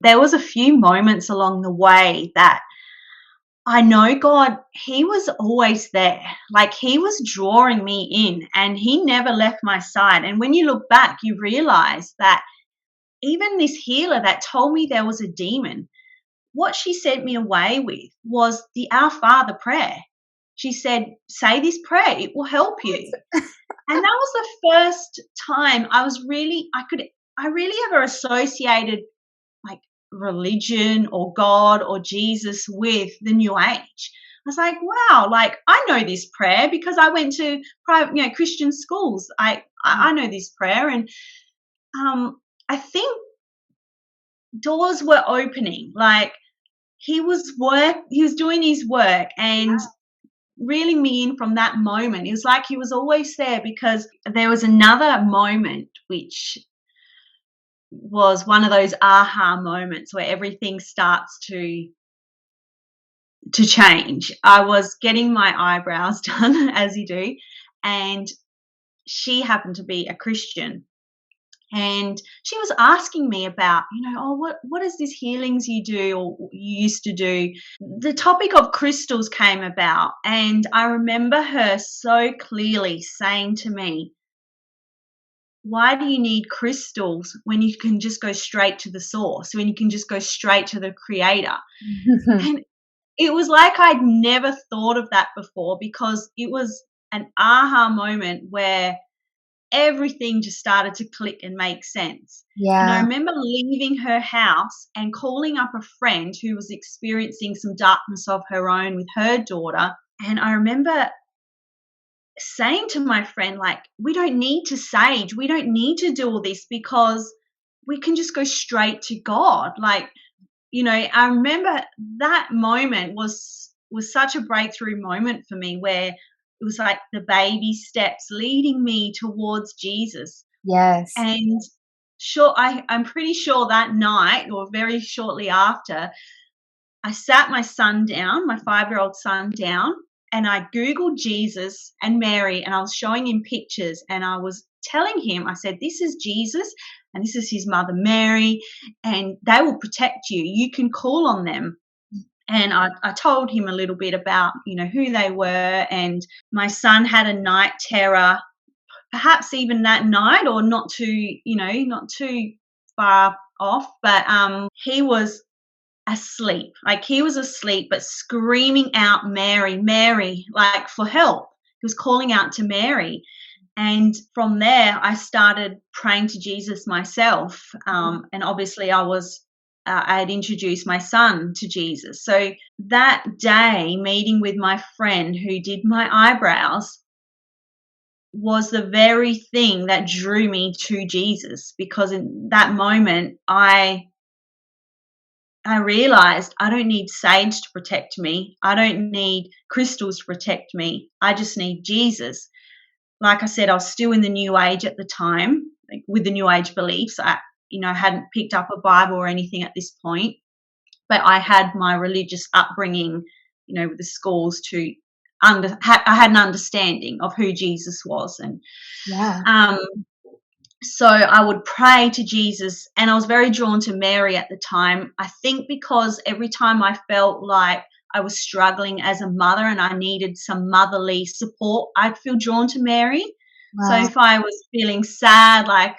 There was a few moments along the way that I know God, He was always there. Like, He was drawing me in and He never left my side. And when you look back, you realize that even this healer that told me there was a demon, what she sent me away with was the Our Father prayer. She said, say this prayer, it will help you. And that was the first time I really ever associated like religion or God or Jesus with the New Age. I was like, wow, like I know this prayer because I went to private, Christian schools. I know this prayer, and I think doors were opening. Like he was doing his work and reeling me in from that moment. It was like he was always there, because there was another moment which was one of those aha moments where everything starts to change. I was getting my eyebrows done, as you do, and she happened to be a Christian. And she was asking me about, what is this healings you do or you used to do? The topic of crystals came about, and I remember her so clearly saying to me, why do you need crystals when you can just go straight to the source, when you can just go straight to the creator? And it was like I'd never thought of that before, because it was an aha moment where everything just started to click and make sense. Yeah. And I remember leaving her house and calling up a friend who was experiencing some darkness of her own with her daughter. And I remember saying to my friend, like, we don't need to sage. We don't need to do all this, because we can just go straight to God. Like, I remember that moment was such a breakthrough moment for me, where it was like the baby steps leading me towards Jesus. Yes. And I'm pretty sure that night, or very shortly after, I sat my son down, my 5-year-old son down, and I Googled Jesus and Mary, and I was showing him pictures, and I was telling him, I said, this is Jesus and this is his mother Mary, and they will protect you. You can call on them. And I told him a little bit about, who they were. And my son had a night terror, perhaps even that night, or not too far off, but he was asleep. Like, he was asleep, but screaming out, Mary, Mary, like for help. He was calling out to Mary. And from there, I started praying to Jesus myself. And obviously I had introduced my son to Jesus. So that day, meeting with my friend who did my eyebrows was the very thing that drew me to Jesus, because in that moment, I realized I don't need sage to protect me. I don't need crystals to protect me. I just need Jesus. Like I said, I was still in the New Age at the time, like with the New Age beliefs. I hadn't picked up a Bible or anything at this point, but I had my religious upbringing, with the schools I had an understanding of who Jesus was. And so I would pray to Jesus, and I was very drawn to Mary at the time. I think because every time I felt like I was struggling as a mother and I needed some motherly support, I'd feel drawn to Mary. Wow. So if I was feeling sad, like,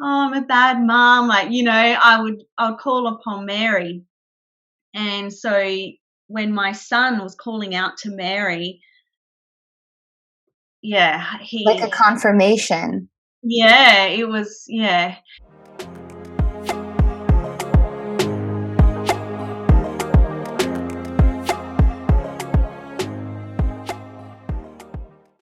oh, I'm a bad mom, like, I would call upon Mary. And so when my son was calling out to Mary, like a confirmation. Yeah, it was, yeah.